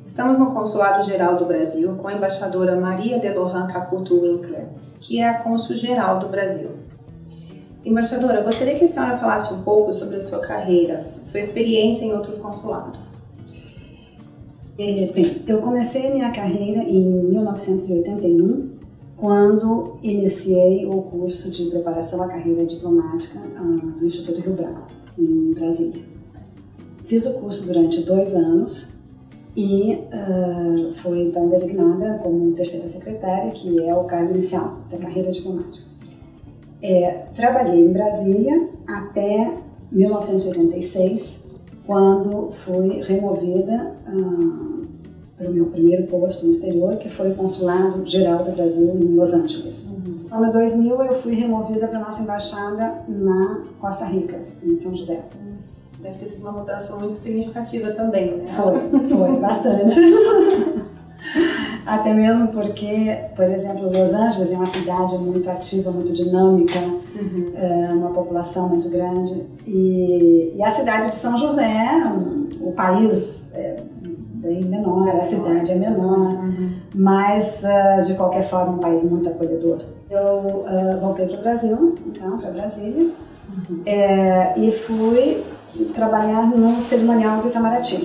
Estamos no Consulado Geral do Brasil com a embaixadora Maria Delorran Caputo Winkler, que é a cônsul-geral do Brasil. Embaixadora, gostaria que a senhora falasse um pouco sobre a sua carreira, sua experiência em outros consulados. Bem, eu comecei minha carreira em 1981, quando iniciei o curso de preparação à carreira diplomática do Instituto Rio Branco, em Brasília. Fiz o curso durante 2 anos e fui então designada como terceira secretária, que é o cargo inicial da carreira diplomática. Trabalhei em Brasília até 1986, quando fui removida para o meu primeiro posto no exterior, que foi o Consulado Geral do Brasil em Los Angeles. No ano 2000 eu fui removida para a nossa embaixada na Costa Rica, em São José. Deve ter sido uma mudança muito significativa também, né? Foi bastante. Até mesmo porque, por exemplo, Los Angeles é uma cidade muito ativa, muito dinâmica, uma população muito grande. E a cidade de São José, o país é bem menor, a cidade é menor, mas de qualquer forma um país muito acolhedor. Eu voltei para o Brasil, então, para Brasília, e fui trabalhar no cerimonial do Itamaraty.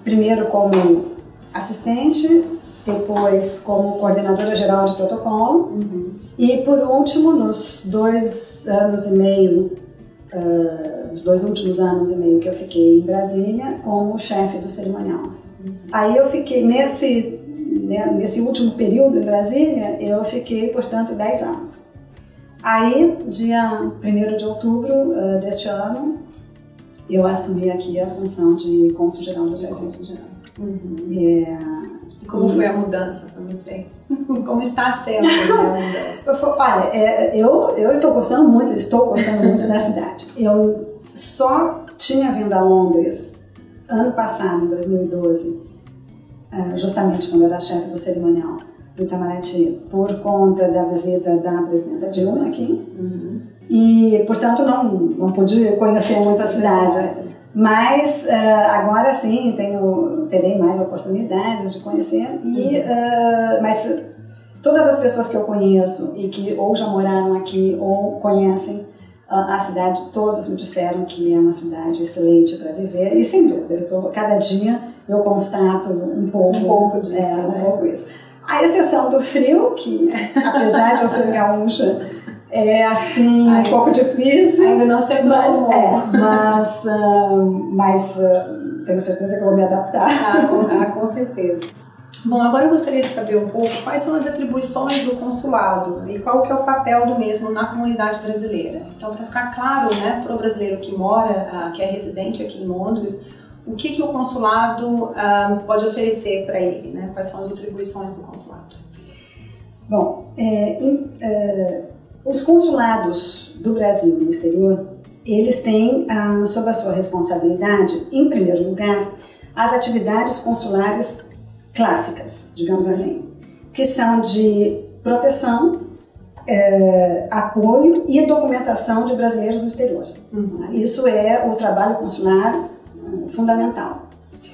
Primeiro como assistente, depois como coordenadora geral de protocolo e por último, nos 2 anos e meio, os 2 últimos anos e meio que eu fiquei em Brasília como chefe do cerimonial. Aí eu fiquei nesse último período em Brasília, eu fiquei, portanto, 10 anos. Aí, dia 1º de outubro deste ano, eu assumi aqui a função de cônsul-geral do Brasil. E como foi a mudança para você? Como está sendo a mudança? Olha, eu estou gostando muito da cidade. Eu só tinha vindo a Londres ano passado, em 2012, justamente quando eu era chefe do cerimonial do Itamaraty, por conta da visita da presidenta Dilma aqui. E, portanto, não pude conhecer muito a cidade. Mas agora sim terei mais oportunidades de conhecer. Mas todas as pessoas que eu conheço e que ou já moraram aqui ou conhecem a cidade, todos me disseram que é uma cidade excelente para viver. E sem dúvida, cada dia eu constato um pouco disso. Um pouco isso. A exceção do frio, que apesar de eu ser gaúcha, é assim um pouco difícil. Ainda não se acostumou. Mas tenho certeza que eu vou me adaptar. Com certeza. Bom, agora eu gostaria de saber um pouco quais são as atribuições do consulado e qual que é o papel do mesmo na comunidade brasileira. Então, para ficar claro, né, para o brasileiro que mora, que é residente aqui em Londres, o que o consulado pode oferecer para ele, né? Quais são as atribuições do consulado? Bom, os consulados do Brasil no exterior, eles têm sob a sua responsabilidade, em primeiro lugar, as atividades consulares clássicas, digamos assim, que são de proteção, apoio e documentação de brasileiros no exterior. Isso é o trabalho consular fundamental.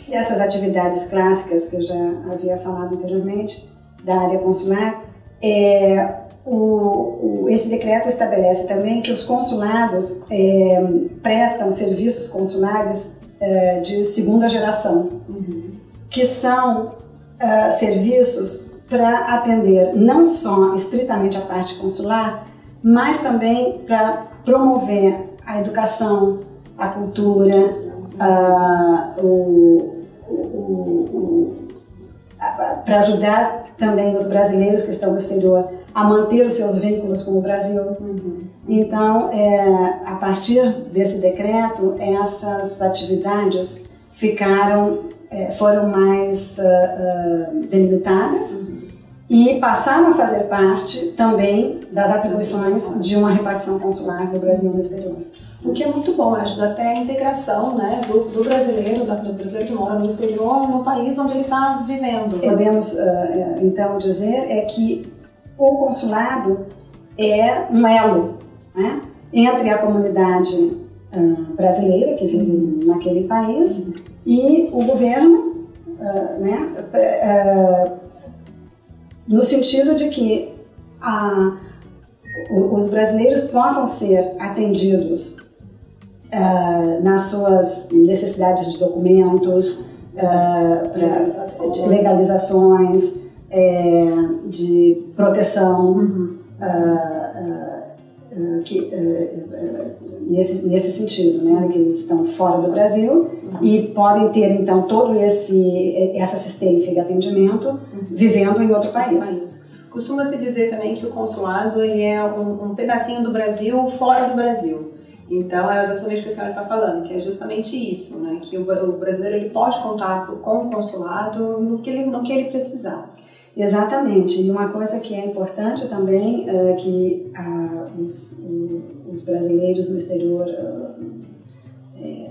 E essas atividades clássicas que eu já havia falado anteriormente, da área consular, esse decreto estabelece também que os consulados prestam serviços consulares de segunda geração, que são serviços para atender não só estritamente a parte consular, mas também para promover a educação, a cultura, para ajudar também os brasileiros que estão no exterior a manter os seus vínculos com o Brasil. Então, a partir desse decreto, essas atividades foram mais delimitadas e passaram a fazer parte também das atribuições de uma repartição consular do Brasil no exterior. O que é muito bom, ajuda até a integração, né, do brasileiro que mora no exterior no país onde ele está vivendo. Podemos, então, dizer que o consulado é um elo, né, entre a comunidade brasileira que vive naquele país e o governo, no sentido de que os brasileiros possam ser atendidos nas suas necessidades de documentos, de legalizações, de proteção, nesse sentido, né, que eles estão fora do Brasil e podem ter então todo essa assistência e atendimento vivendo em outro país. Costuma-se dizer também que o consulado ele é um pedacinho do Brasil fora do Brasil. Então é exatamente o que a senhora está falando, que é justamente isso, né, que o brasileiro ele pode contar com o consulado no que ele precisar. Exatamente, e uma coisa que é importante também é que os brasileiros no exterior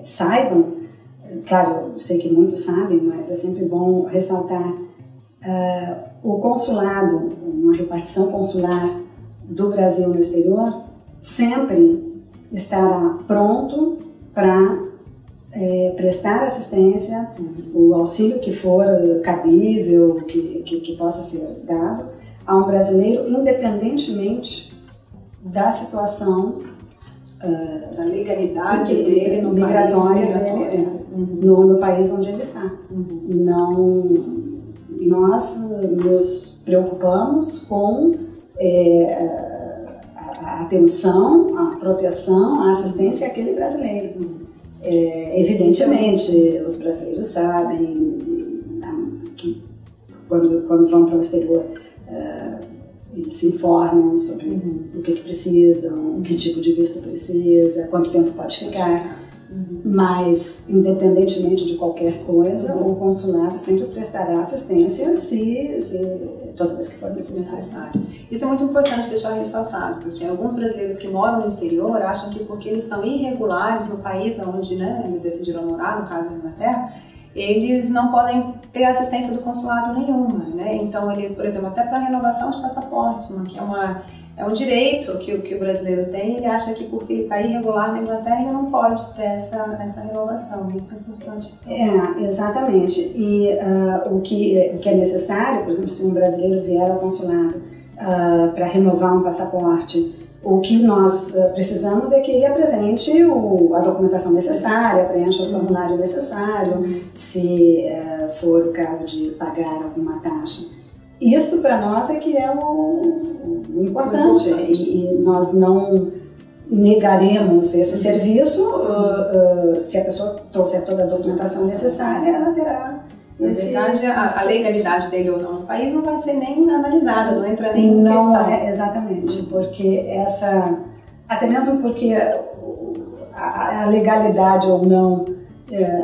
saibam, claro, eu sei que muitos sabem, mas é sempre bom ressaltar, o consulado, uma repartição consular do Brasil no exterior, sempre estará pronto para prestar assistência, o auxílio que for cabível, que possa ser dado a um brasileiro, independentemente da situação da legalidade dele, migratória dele, no país onde ele está. Nós nos preocupamos com a atenção, a proteção, a assistência àquele brasileiro. Evidentemente, os brasileiros sabem que quando vão para o exterior, eles se informam sobre o que precisam, que tipo de visto precisa, quanto tempo pode ficar. Mas, independentemente de qualquer coisa, o consulado sempre prestará assistência toda vez que for necessário. Isso é muito importante deixar ressaltado, porque alguns brasileiros que moram no exterior acham que porque eles estão irregulares no país onde eles decidiram morar, no caso da Inglaterra, eles não podem ter assistência do consulado nenhuma, né? Então eles, por exemplo, até para renovação de passaporte, que é um direito que o brasileiro tem, ele acha que porque ele está irregular na Inglaterra ele não pode ter essa renovação. Isso é importante. Exatamente. E o que é necessário, por exemplo, se um brasileiro vier ao consulado para renovar um passaporte, o que nós precisamos é que ele apresente a documentação necessária, preencha o formulário necessário, se for o caso de pagar alguma taxa. Isso para nós é que é o importante, e nós não negaremos esse serviço se a pessoa trouxer toda a documentação necessária, ela terá. Na verdade, a legalidade dele ou não no país não vai ser nem analisada, não entra nem em questão. Não é, exatamente, porque até mesmo porque a legalidade ou não,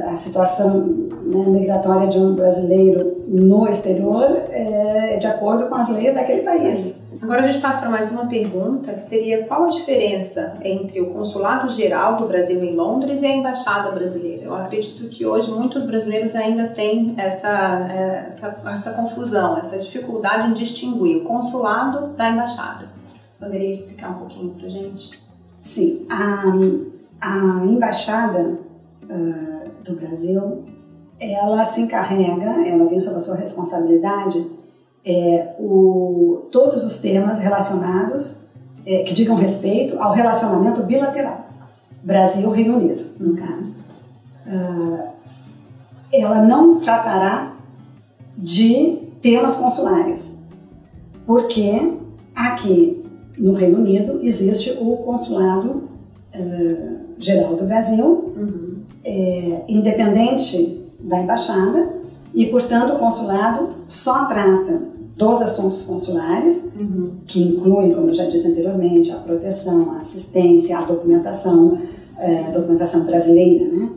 a situação migratória de um brasileiro no exterior é de acordo com as leis daquele país. Agora a gente passa para mais uma pergunta, que seria qual a diferença entre o Consulado Geral do Brasil em Londres e a Embaixada Brasileira? Eu acredito que hoje muitos brasileiros ainda têm essa confusão, essa dificuldade em distinguir o consulado da embaixada. Poderia explicar um pouquinho para a gente? Sim, a Embaixada do Brasil, ela se encarrega, ela tem sob a sua responsabilidade todos os temas relacionados, que digam respeito ao relacionamento bilateral, Brasil-Reino Unido, no caso. Ela não tratará de temas consulares, porque aqui no Reino Unido existe o Consulado Geral do Brasil, independente da embaixada, e, portanto, o consulado só trata dos assuntos consulares, que incluem, como eu já disse anteriormente, a proteção, a assistência, a documentação brasileira, né,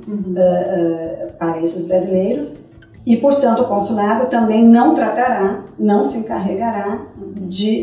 para esses brasileiros, e, portanto, o consulado também não tratará, não se encarregará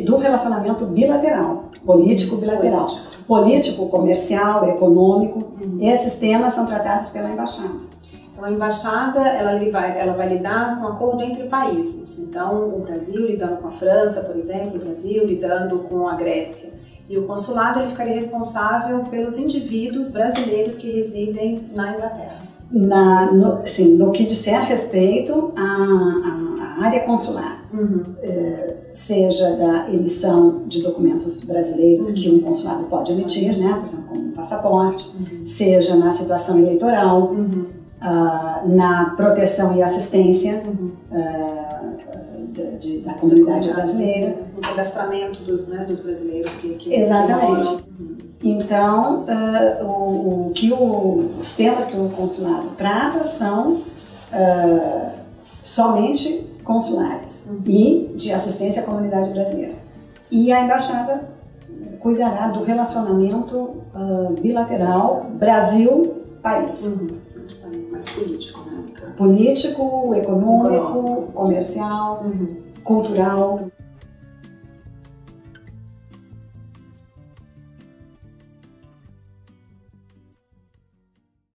do relacionamento bilateral, político bilateral, político, comercial, econômico. Esses temas são tratados pela embaixada. Então, a embaixada ela vai lidar com acordo entre países. Então, o Brasil lidando com a França, por exemplo, o Brasil lidando com a Grécia. E o consulado ele ficaria responsável pelos indivíduos brasileiros que residem na Inglaterra. No que disser respeito à área consular, seja da emissão de documentos brasileiros que um consulado pode emitir, né, por exemplo, como um passaporte, seja na situação eleitoral, na proteção e assistência da comunidade brasileira. O cadastramento dos brasileiros que exatamente. Então, os temas que o consulado trata são somente consulares e de assistência à comunidade brasileira. E a embaixada cuidará do relacionamento bilateral Brasil-país. País mais político, né? Político, econômico, comercial, cultural.